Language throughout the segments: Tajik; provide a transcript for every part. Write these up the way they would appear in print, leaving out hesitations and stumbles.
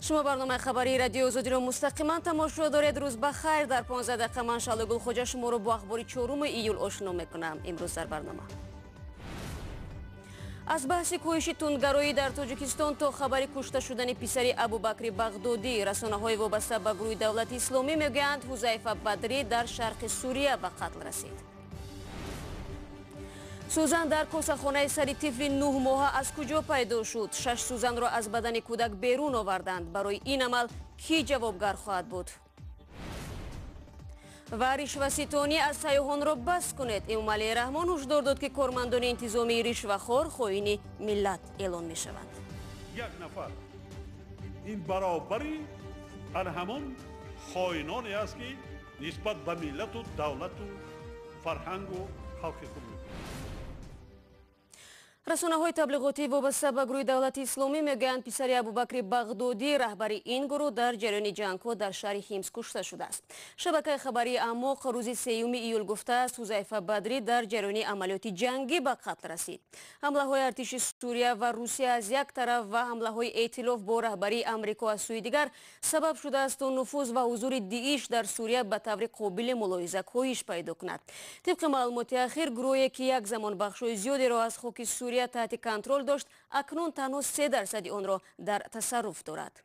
شما برنامه خبری رادیو آزادی را مستقیما تماشا دارید. روز بخیر. در 15 دقیقه من شعله گل خوجا شما رو با اخبار 4 ایول آشنا میکنم. امروز در برنامه از بحث کوشش تندگرایی در تاجیکستان تا خبر کشته شدن پسر ابوبکر بغدادی، رسانه‌های وابسته به گروه دولت اسلامی میگویند حذیفه بدری در شرق سوریه به قتل رسید. سوزن در کوسه‌خانه سر طفل 9 ماهه از کجا پیدا شد؟ 6 سوزن را از بدن کودک بیرون آوردند. برای این عمل کی جوابگر خواهد بود؟ و رشوه‌ستانی از سیاحان را بس کنید. امامعلی رحمان هشدار داد که کارمندان انتظامی رشوه‌خوار خائن ملت اعلان می‌شوند. یک نفر این برابری از همان خائنانی است که نسبت به ملت و دولت و فرهنگ و خلق خود. رسانه‌های تبلیغاتی وابسته به گروه دولت اسلامی میگویند پسر ابوبکر بغدادی رهبر این گروه در جریان جنگ‌ها در شهر حمص کشته شده است. شبکه خبری اعماق روز 3 ایول گفته است حذیفه بدری در جریان عملیات جنگی به قتل رسید. حمله‌های ارتش سوریه و روسیه از یک طرف و حمله‌های ائتلاف با رهبری آمریکا از سوی دیگر سبب شده است تا نفوذ و حضور داعش در سوریه به طور قابل ملاحظه کاهش پیدا کند. طبق معلومات اخیر گروهی که یک زمان بخش‌های زیادی را از خاک سوریه تحت کنترل داشت اکنون تنها 3% آن را در تصرف دارد.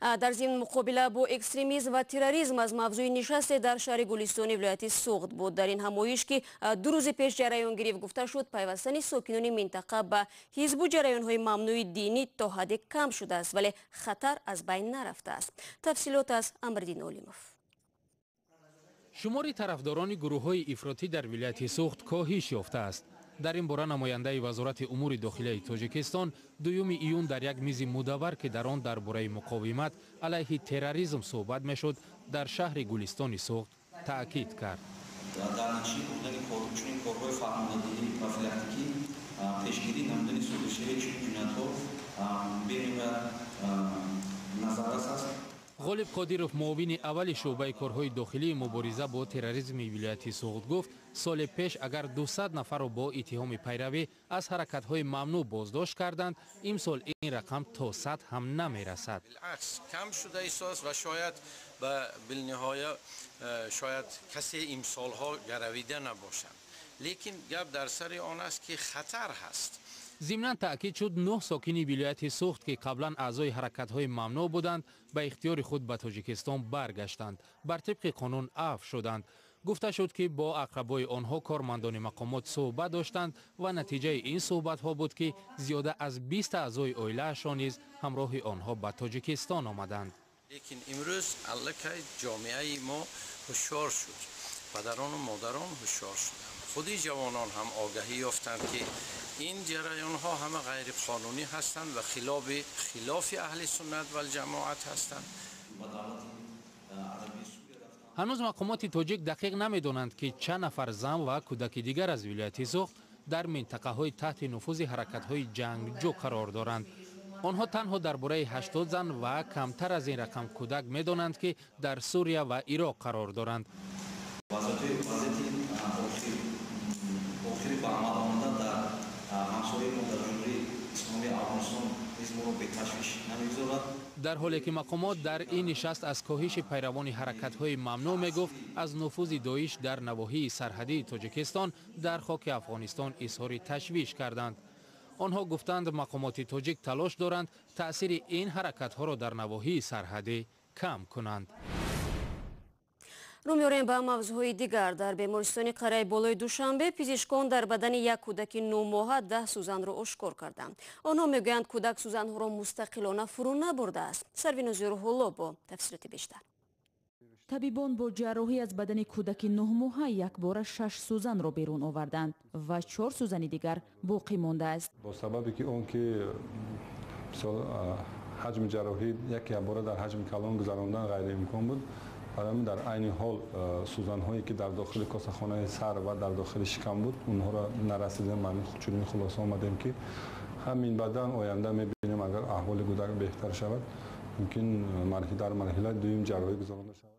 در ضمن مقابله با اکستریمیسم و تروریسم از موضوع نشست در شهر گلستان ولایت سوخت بود. در این همایش که 2 روز پیش جریان گرفت گفته شد پیوستن ساکنان منطقه به حزب و جریان‌های ممنوع دینی تا حد کم شده است ولی خطر از بین نرفته است. تفصیلات از امردین اولیموف. شمار طرفداران گروه‌های افراطی در ولایت سوخت کاهش یافته است. در این باره نماینده وزارت امور داخلی تاجیکستان 2 ایون در یک میز مدور که در آن درباره مقاومت علیه تروریسم صحبت میشد در شهر گلستان سوخت تاکید کرد. در نتیجه بودن کارهای فرماندهی و فیلکتیکی پیشگیری نمودن سودشی چین جنایت‌ها بین نظارت است. غالب قادیروف معاون اول شعبه کارهای داخلی مبارزه با تروریسم ولایت سوخت گفت سال پیش اگر 200 نفر را با اتهام پیروی از حرکت‌های ممنوع بازداشت کردند امسال این رقم تا 100 هم نمی‌رسد. بالعکس کم شده است و شاید بالنهایت شاید کسی امسال‌ها گرویده نباشند، لیکن گپ در سر آن است که خطر هست. ضمناً تأکید شد 9 ساکن ولایت سوخت که قبلا اعضای حرکت‌های ممنوع بودند به اختیار خود به تاجیکستان برگشتند، بر طبق قانون عفو شدند. گفته شد که با اقربای آنها کارمندان مقامات صحبت داشتند و نتیجه این صحبت‌ها بود که زیاده از 20 اعضای عائله‌شان نیز همراه آنها به تاجیکستان آمدند. لیکن امروز الکی جامعه ما هوشیار شد، پدران و مادران هوشیار شدند، خودی جوانان هم آگاهی یافتند که این جریان ها همه غیر قانونی هستند و خلاف اهل سنت و الجماعت هستند. هنوز مقامات تاجیک دقیق نمیدانند که چند نفر زن و کودک دیگر از ولایت سوخت در منطقه های تحت نفوذ حرکت های جنگجو قرار دارند. آنها تنها درباره 80 زن و کمتر از این رقم کودک میدانند که در سوریه و عراق قرار دارند. در حالی که مقامات در این نشست از کاهش پیروان حرکت‌های ممنوع میگفت از نفوذ داعش در نواحی سرحدی تاجیکستان در خاک افغانستان اظهار تشویش کردند. آنها گفتند مقامات تاجیک تلاش دارند تأثیر این حرکت‌ها را در نواحی سرحدی کم کنند. رو می‌آوریم به موضوعهای دیگر. در بیمارستان قریه بالای دوشنبه پزشکان در بدن یک کودک 9 ماهه 10 سوزن را آشکار کردند. آنها میگویند کودک سوزن‌ها را مستقلانه فرو نبرده است. سروین زیرحالا با تفصیلات بیشتر. طبیبان با جراحی از بدن کودک 9 ماهه یک بار 6 سوزن را بیرون آوردند و 4 سوزن دیگر باقی مانده است. با سببی که اون که حجم جراحی یک بار در حجم کلان گذراندن غیر امکان بود، در عین حال سوزن هایی که در داخل کاسه‌خانه سر و در داخل شکم بود اونها را نرسیدیم. من چنین خلاصه آمدیم که همین بعداً آینده می‌بینیم اگر احوال کودک بهتر شود ممکن در مرحله دوم جراحی گذرانده شود.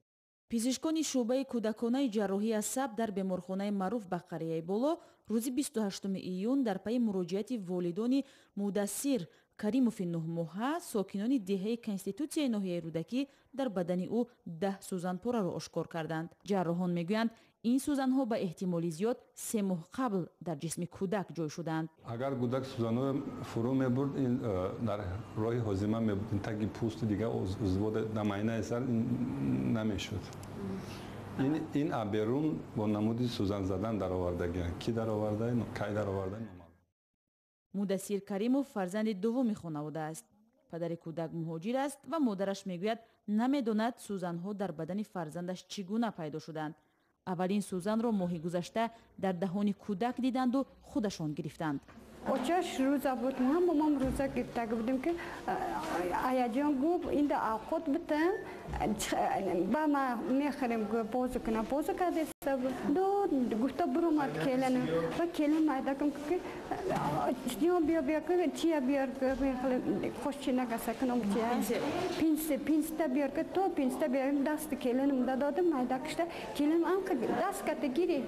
پزشکان شعبه کودکانه جراحی عصب در بیمارخانه معروف به قریه بالا روز 28 ایون در پی مراجعت والدان مدثر каримов 9 моҳа сокинони деҳаи конститутсияи ноҳияи рӯдакӣ дар бадани ӯ 10 сӯзанпораро ошкор карданд. ҷарроҳон мегӯянд ин сӯзанҳо ба эҳтимоли зиёд 3 моҳ қабл дар ҷисми кӯдак ҷой шуданд. агар кӯдак сӯзанҳо фурӯ мебурд, ин дар роҳи ҳозима мебуд, ин таги пӯсти дигар узводи намайнаи сар намешуд. ин аберун бо намуди сӯзан задан даровардагианд. ки дароварда, кай дароварда номаълум. мудассир каримов фарзанди дуввуми хонавода аст. падари кӯдак муҳоҷир аст ва модараш мегӯяд намедонад сӯзанҳо дар бадани фарзандаш чӣ гуна пайдо шуданд. аввалин сӯзанро моҳи гузашта дар даҳони кӯдак диданду худашон гирифтанд. очаш рӯза буд, ма мамам рӯза гирифтага будем ки аяҷон гуфт инда авқот битан ба ма мехарем бозу кунам, бозу кардеса дод гуфта буромад келана ва келан майдакам ки бия чия биёр хошчинагаса кунам чия пинста биёр ки то пинста биёр дасти келанам дадодам майдакишта келан анқа даст ката гири.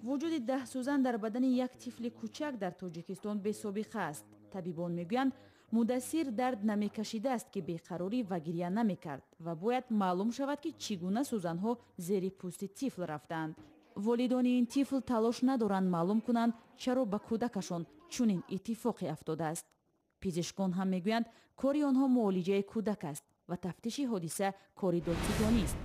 вуҷуди 10 сӯзан дар бадани як тифли кӯчак дар тоҷикистон бесобиқа аст. табибон мегӯянд мудассир дард намекашидааст ки беқарорӣ ва гирья намекард ва бояд маълум шавад ки чӣ гуна сӯзанҳо зери пӯсти тифл рафтаанд. волидони ин тифл талош надоранд маълум кунанд чаро ба кӯдакашон чунин иттифоқе афтодааст. пизишкон ҳам мегӯянд кори онҳо муолиҷаи кӯдак аст ва тафтиши ҳодиса кори додситонист.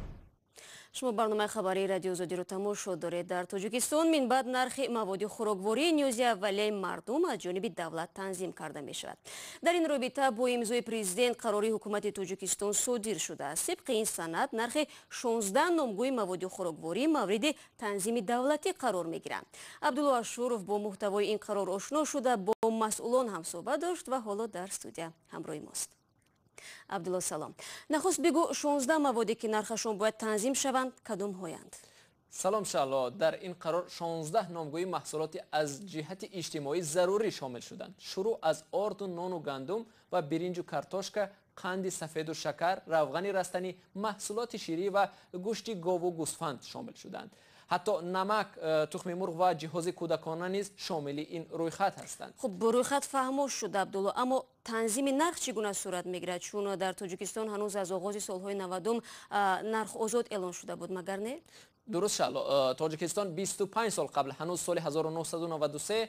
шумо барномаи хабарии радиои озодиро тамошо доред. дар тоҷикистон минбаъд нархи маводи хӯроквории ниёзи аввалияи мардум аз ҷониби давлат танзим карда мешавад. дар ин робита бо имзои президент қарори ҳукумати тоҷикистон содир шудааст. сибқи ин санад нархи 16 номгӯи маводи хӯрокворӣ мавриди танзими давлатӣ қарор мегиранд. абдулло ашуров бо муҳтавои ин қарор ошно шуда бо масъулон ҳам суҳбат дошт ва ҳоло дар студия ҳамроҳи мост. абдулло салом. нахуст бигӯ 16 маводе ки нархашон бояд танзим шаванд кадомҳоянд? салом шалло. дар ин қарор 16 номгӯи маҳсулоти аз ҷиҳати иҷтимоӣ зарурӣ шомил шуданд. шурӯъ аз орду нону гандум ва биринҷу картошка, қанди сафеду шакар, равғани растанӣ, маҳсулоти ширӣ ва гӯшти гову гӯсфанд шомил шуданд. ҳатто намак, тухми мурғ ва ҷиҳози кӯдакона низ шомили ин рӯйхат ҳастанд. хуб рӯйхат фаҳмош шуд абдулло, аммо танзими нарх чӣ гуна сурат мегирад? чун дар тоҷикистон ҳанӯз аз оғози солҳои 90 нархозод эълон шуда буд, магар не? дуруст шалло. тоҷикистон 25 сол қабл ҳанӯз соли 1993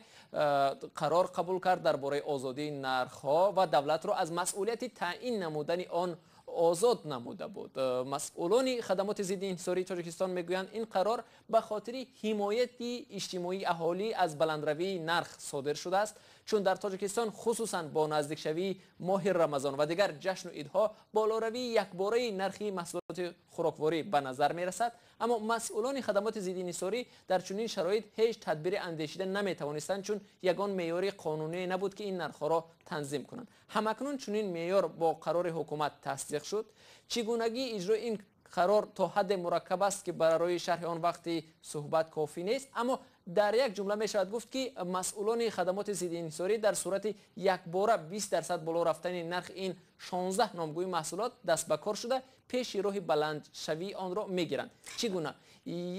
қарор қабул кард дар бораи озодии нархҳо ва давлатро аз масъулияти таъин намудани он озод намуда буд. масъулони хадамоти зидди инҳисории тоҷикистон мегӯянд ин қарор ба хотири ҳимояти иҷтимоии аҳолӣ аз баландравии нарх содир шудааст, чун дар тоҷикистон хусусан бо наздикшавии моҳи рамазон ва дигар ҷашну идҳо болоравии якбораи нархи маҳсулоти хӯрокворӣ ба назар мерасад. аммо масъулони хадамоти зидди инҳисорӣ дар чунин шароит ҳеҷ тадбири андешида наметавонистанд, чун ягон меъёри қонуние набуд ки ин нархҳоро танзим кунанд. ҳамакнун чунин меъёр бо қарори ҳукумат тасдиқ шуд. чӣ гунагии иҷрои ин қарор то ҳадде мураккаб аст ки барои шарҳи он вақти суҳбат кофӣ нест, аммо дар як ҷумла мешавад гуфт ки масъулони хадамоти зидди инҳисорӣ дар сурати якбора 20% боло рафтани нархи ин 16 номгӯи маҳсулот даст ба кор шуда пеши роҳи баландшавии онро мегиранд. чӣ гуна?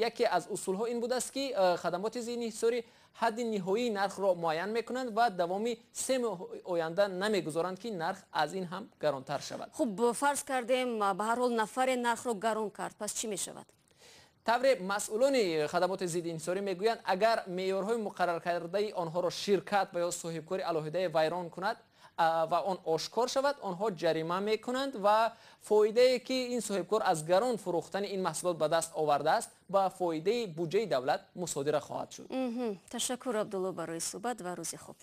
яке аз усулҳо ин будааст ки хадамоти зидди инҳисорӣ ҳадди ниҳоии нархро муайян мекунанд ва давоми 3 моҳ оянда намегузоранд ки нарх аз ин ҳам гаронтар шавад. хуб фарз кардем ба ҳар ҳол нафаре нархро гарон кард, пас чӣ мешавад? тавре масъулони хадамоти зидди инҳисорӣ мегӯянд агар меъёрҳои муқарраркардаи онҳоро ширкат ва ё соҳибкори алоҳидаи вайрон кунад ва он ошкор шавад, онҳо ҷарима мекунанд ва фоидае ки ин соҳибкор аз гарон фурӯхтани ин маҳсулот ба даст овардааст ба фоидаи буҷаи давлат мусодира хоҳад шуд. ташаккур абдулло барои суҳбат ва рӯзи хуб.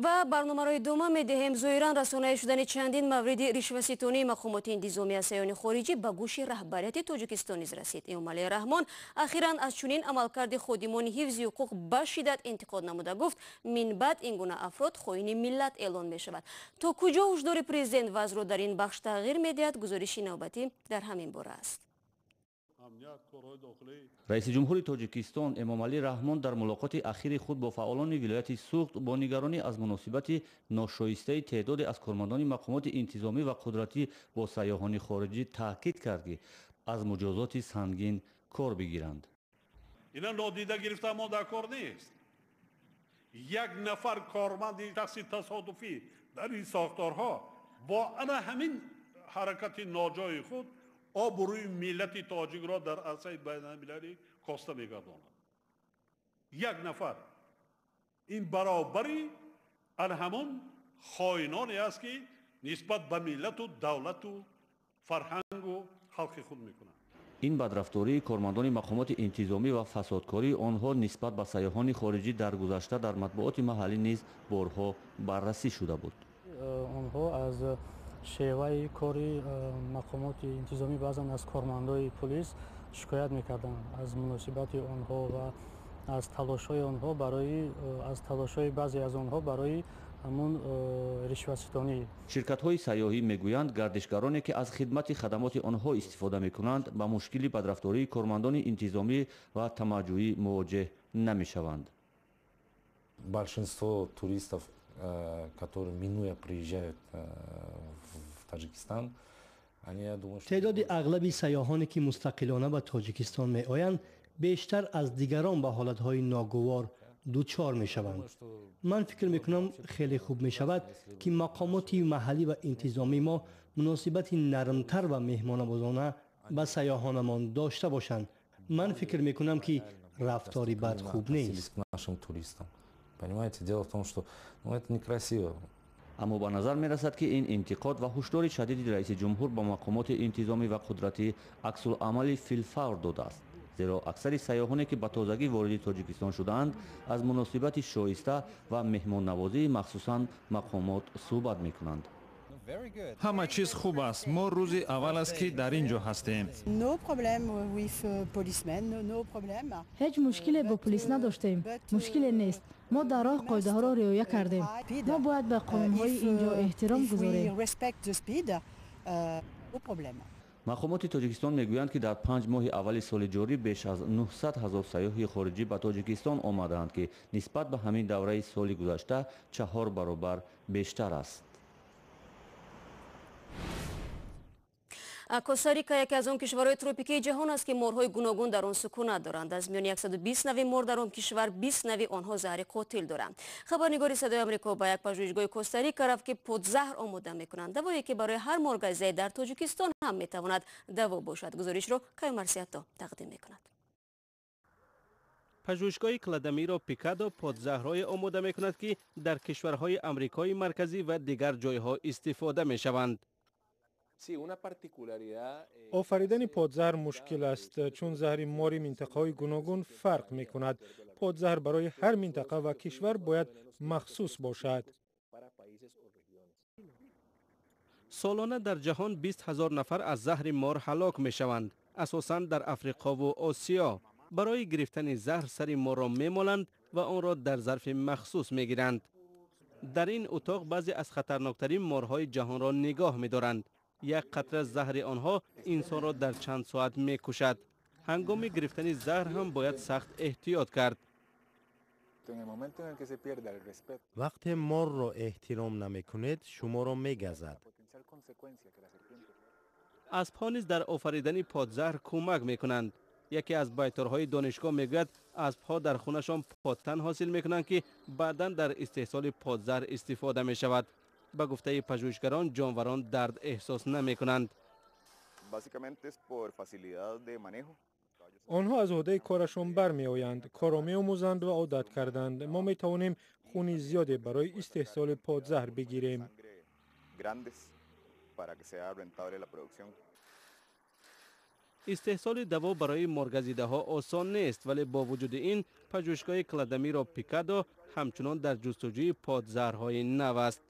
ва барномаро идома медиҳем. зоиран расонаӣ шудани чандин мавриди ришваситонии мақомоти интизомӣ аз саёни хориҷӣ ба гӯши раҳбарияти тоҷикистон низ расид. эмомалии раҳмон ахиран аз чунин амалкарди ходимони ҳифзи ҳуқуқ ба шиддат интиқод намуда гуфт минбаъд ин гуна афрод хоини миллат эълон мешавад. то куҷо ҳушдори президент вазъро дар ин бахш тағйир медиҳад? гузориши навбатӣ дар ҳамин бора аст. раиси ҷумҳури тоҷикистон эмомалӣ раҳмон дар мулоқоти ахири худ бо фаъолони вилояти суғд бо нигаронӣ аз муносибати ношоистаи теъдоде аз кормандони мақомоти интизомӣ ва қудратӣ бо сайёҳони хориҷӣ таъкид кард ки аз муҷозоти сангин кор бигиранд. اینا نادیده گرفتن ما در کار نیست. یک نفر کارمند شخصی تصادفی در این ساختارها با انا همین حرکت ناجای خود آبروی ملت تاجیک را در عرصه بین المللی کاسته می‌گرداند. یک نفر این برابری همون خائنانی است که نسبت به ملت و دولت و فرهنگ و خلق خود میکنند. این بدرفتاری کارمندان مقامات انتظامی و فسادکاری آنها نسبت به سیاحان خارجی در گذشته در مطبوعات محلی نیز بارها بررسی شده بود. آنها از شیوه کاری مقامات انتظامی بعضا از کارمندان پلیس شکایت میکردند از مناسبت آنها و از تلاش‌های آنها برای بعضی از آنها برای همون رشوه‌ستانی. شرکت‌های سیاحی میگویند گردشگرانی که از خدمت خدمات آنها استفاده می‌کنند با مشکلی بدرفتاری کارمندان انتظامی و تمجیدی مواجه نمی‌شوند. Большинство туристов, которые минуя приезжают в Таджикистан, تعداد اغلبی سیاحانی که مستقلانه به تاجیکستان می‌آیند بیشتر از دیگران به حالت‌های ناگوار دوچار می‌شوند. من فکر می‌کنم خیلی خوب می‌شود که مقامات محلی و انتظامی ما مناسبت نرمتر و مهمان‌وارانه به سیاحانمان داشته باشند. من فکر می‌کنم که رفتاری بد خوب نیست. Понимаете, дело в том, что это некрасиво. اما به نظر می رسد که این انتقاد و هشدار شدید رئیس جمهور با مقامات انتظامی و قدرتی عکس العمل فی الفور داده است. زیرا اکثر سیاحانی که به تازگی وارد تاجیکستان شدند از مناسبت شایسته و مهمان نوازی مخصوصا مقامات صحبت می کنند. همه چیز خوب است. ما روز اول است که در اینجا هستیم. هیچ مشکلی با پلیس نداشتیم. مشکلی نیست. ما در راه قاعده ها را رعایت کردیم. ما باید به قانون های اینجا احترام گذاریم. مقامات تاجیکستان میگویند که در 5 ماه اول سال جاری بیش از 900,000 سیاح خارجی به تاجیکستان آمدند که نسبت به همین دوره سال گذشته 4 برابر بیشتر است. کوستاریکا یکی از آن کشورهای تروپیکی جهان است که مارهای گوناگون در آن سکونت دارند. از میان 120 نوع مار در آن کشور 20 نوع آنها زهر قاتل دارند. خبرنگار صدای آمریکا به یک پژوهشگاه کوستاریکا رفت که پودزهر آماده میکنند. دوایی که برای هر مارگزه در تاجیکستان هم میتواند دوا باشد. گزارش را کای مرسیاتا تقدیم میکند. پژوهشگاه کلادمیرو پیکادو پودزهرهای آماده میکند که در کشورهای آمریکای مرکزی و دیگر جایها استفاده میشوند. آفریدن پادزهر مشکل است چون زهر ماری منطقه‌های گوناگون فرق می‌کند. پادزهر برای هر منطقه و کشور باید مخصوص باشد. سالانه در جهان 20,000 نفر از زهر مار هلاک می‌شوند. اساساً در افریقا و آسیا. برای گرفتن زهر سر مار را می‌مالند و آن را در ظرف مخصوص می‌گیرند. در این اتاق بعضی از خطرناکترین مارهای جهان را نگاه می‌دارند. یک قطره زهر آنها انسان را در چند ساعت می‌کشد. هنگام گرفتن زهر هم باید سخت احتیاط کرد. وقتی مار را احترام نمی‌کنید شما را می‌گزد. اسب‌ها نیز در آفریدن پادزهر کمک می‌کنند. یکی از بیطارهای دانشگاه میگوید اسب‌ها در خونشان پادتن حاصل می‌کنند که بعداً در استحصال پادزهر استفاده می‌شود. به گفته پژوهشگران جانوران درد احساس نمی‌کنند. آنها از عهده کارشان برمی‌آیند، کار را می‌آموزند و عادت کردند. ما می‌توانیم خون زیادی برای استحصال پادزهر بگیریم. استحصال دوا برای مارگزیده ها آسان نیست، ولی با وجود این پژوهشگاه کلادمیرو پیکادو همچنان در جستجوی پادزهرهای نو است.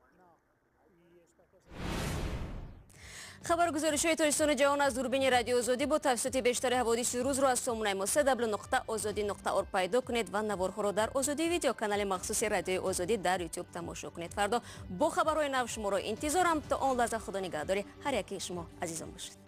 خبرگزاری‌های تاریخ‌های جهان از دوربین رادیو آزادی با توسط بیشتر حوادث روز را از سامانه ما www.azadi.org پیدا کنید و نوارها را در آزادی ویدیو کانال مخصوص رادیو آزادی در یوتیوب تماشا کنید. فردا با خبرهای نو شما را انتظارم. تا آن لحظه خدا نگهدار هر یکی شما عزیزان باشید.